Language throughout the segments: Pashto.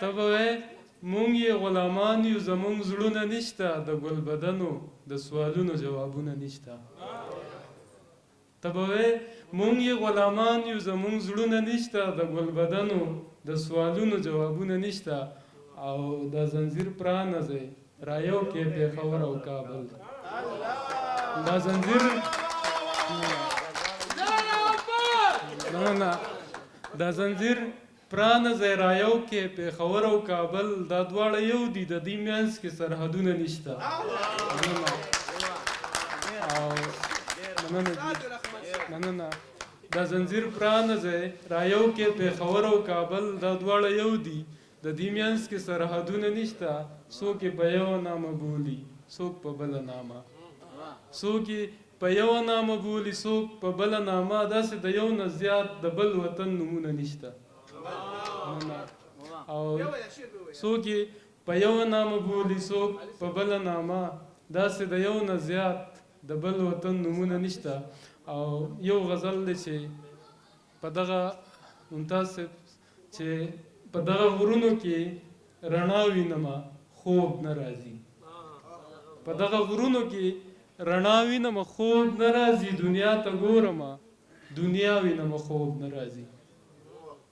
ته به وایې مونږ یې غلامان یو زمونږ زړونه نشته د ګلبدنو د سوالونو جوابونه نشته. ته به وایې مونږ یې غلامان یو زمونږ زړونه نشته د ګلبدنو د سوالونو جوابونه نشته. او دا زنځیر پرانځئ رایو کې پېښور او کابل. دا زنځیر دا زنځیر پرانځئ رایو کې پېښور او کابل. دا دواړه یو دي، د دې منځ کې سرحدونه نشته. مننه. دا زنځیر پرانځئ رایو کې پېښور او کابل. دا دواړه یو دي، د دې منځ کې سرحدونه نشته. څوک یې په یوه نامه بولي، څوک په بله نامه. څوک یې په یوه نامه بولي، څوک په بله نامه. داسې د یو نه زیات د بل وطن نومونه نشته. او څوک یې په یوه نامه بولي، څوک په بله نامه. داسې د یو نه زیات د بل وطن نومونه نشته. او یو غزل دی چې په دغه ممتاز صاحب چې په دغه غرونو کې رڼا وینمه خوب نه راځي. په دغه غرونو کې رڼا وینمه خوب نه راځي. دنیا ته ګورمه دنیا وینمه خوب نه راځي.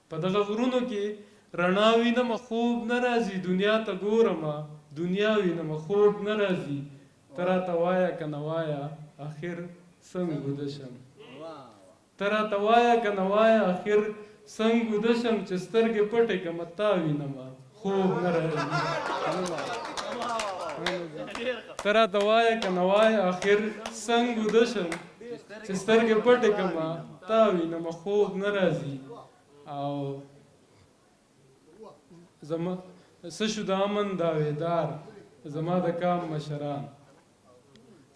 په دغه غرونو کې رڼا وینمه خوب نه راځي. دنیا ته ګورمه دنیا وینمه خوب نه راځي. ته راته وایه که نه وایه اخر څنګه وده شم. ته راته وایه که نه وایه اخر څنګه وده شم. چې سترګې پټې کړمه تا وینمه خوب نه راځي. ته راته وایه که نه وایه اخر څنګه وده شم. چې سترګې پټې کړمه تا وینمه خوب نه راځي. او څه شو د امن داویدار زما د کام مشران.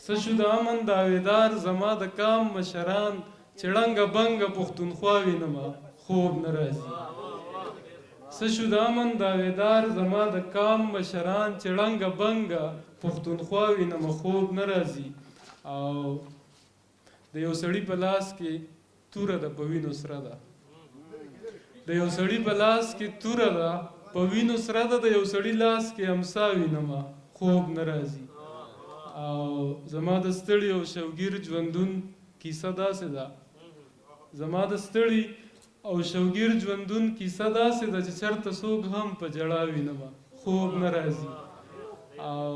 څه شو د امن داویدار زما د کام مشران. چې ړنګه بنګه پښتونخوا وینمه خوب نه راځي. څه شو د امن داویدار زما د کام مشران. چې ړنګه بنګه پښتونخوا وینمه خوب نه راځي. او د یو سړي په لاس کې توره ده په وینو سره ده. د یو سړي په لاس کې توره ده په وینو سره ده. د یو سړي لاس کې امسا وینمه خوب نه راځي. او زما د ستړي او شوګیر ژوندون کیسه داسې ده. زما د ستړي او شوګیر ژوندون کیسه داسې ده چې چېرته څوک هم په ژړا وینمه خوب نه راځي. او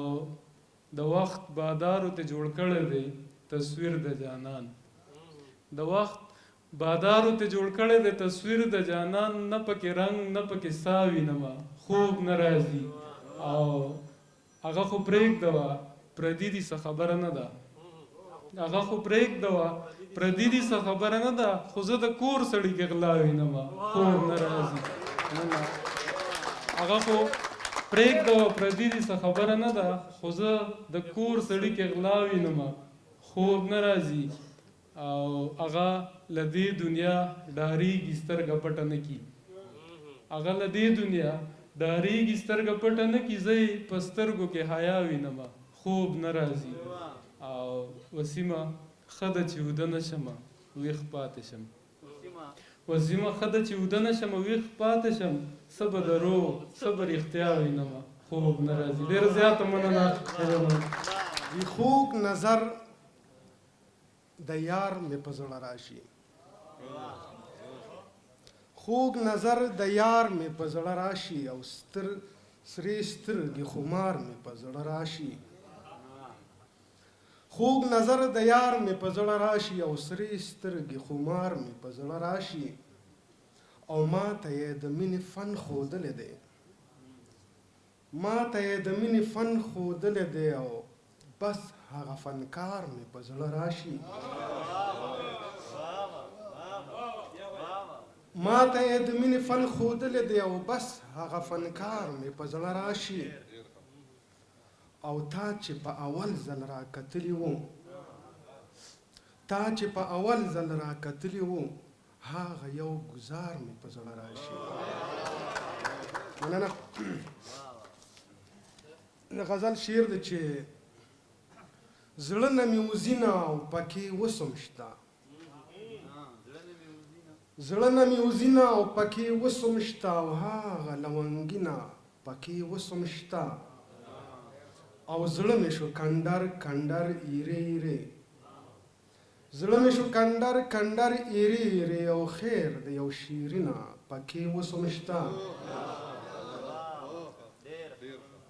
د وخت بادارو ته جوړ کړی دی تصویر د جانان. د وخت بادارو ته جوړ کړی دی تصویر د جانان. نه پکې رنګ نه پکې سا وینمه خوب نه راځي. او هغه خو پرېږده پردي دي څه خبره نه ده. هغه خو پرېږده پردي دي څه خبره نه ده. خو زه د کور سړي کې غلا وینمه خوب نه راځي. هغه خو پرېږده پردي دي څه خبره نه ده. خو زه د کور سړي کې غلا وینمه خوب نه راځي. او هغه له دې دنیا ډارېږي سترګه پټه نه کي. هغه له دې دنیا ډارېږي سترګه پټه نه کي. زه یې په سترګو کې حیا وینمه خوب نه راځي. او وسیمه ښه ده چې وده نه شمه ویښ پاتې شم. وسیمه ښه ده چې وده نه شمه ویښ پاتې شم. څه به دروغ څه به رښتیا وینمه خوب نه راځي. ډېره زیاته مننه. وي خوږ نظر د یار مې په زړه راشي. خوږ نظر د یار مې په زړه راشي. او سرې سترګې خمار مې په زړه راشي. خوږ نظر د یار مې په زړه راشي. او سرې سترګې خمار مې په زړه راشي. او ما ته یې د مینې فن ښودلی دی. ما ته یې د مینې فن ښودلی دی. او بس هغه فنکار مې په زړه راشي. ما ته یې د مینې فن ښودلی دی. او بس هغه فنکار مې په زړه راشي. او تا چې په اول ځل را کتلی وو تا چې په اول ځل را کتلی وو هغه یو ګزار مې په زړه راشي. مننه. غزل شعر دی چې زړه نه مې وځینه او پکې وسم شته. زړه نه مې وزینه او پکې وسم شته او هغه لونګینه پکې وسم شته او زړه مې شو کنډر کنډر ایرې ایرې زړه مې شو کنډر کنډر ایرې ایرې او خیر د یو شیرینه پکې وسم شته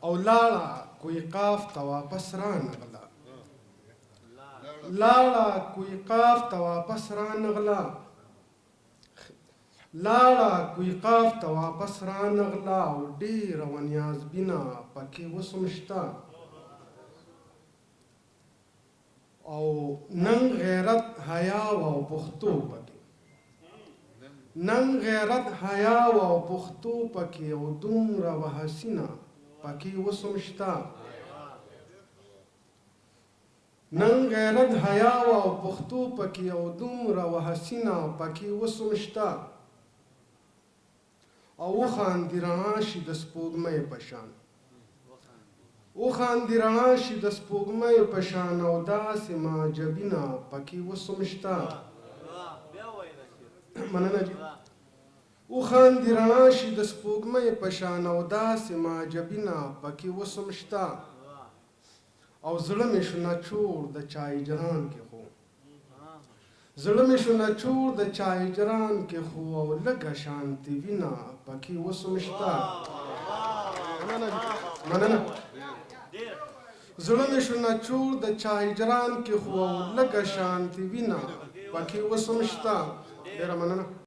او لاړه کوی قاف ته واپس رانغله لاړه کوی قاف ته واپس رانغله لاړه کوی قاف ته واپس رانغله او ډېره ونیازبینه پکې وسم شته او نن غیرت حیا او پښتو پکې نن غیرت حیا او پښتو پکې او دومره وحسینه پکې وسم شته نن غیرت حیا او پښتو پکې او دومره وحسینه پکې وسم شته او وخاندي رڼا شي د سپوږمۍ په شان وخاندي رڼا شي د سپوږمۍ په شان او داسې معجبینه پکې وسم شته مننه جي وخاندي رڼا شي د سپوږمۍ په شان او داسې معجبینه پکې وسم شته او زړه مې شو نچوړ د چای جران کې خو زړه مې شو نچوړ د چای جران کې خو او لږه شانتي وینه پکې وسم شته مننه زړه مې شو نچوړ د چای جران کې خو او لږه شانتي وینه پکې وسم شته ډېره مننه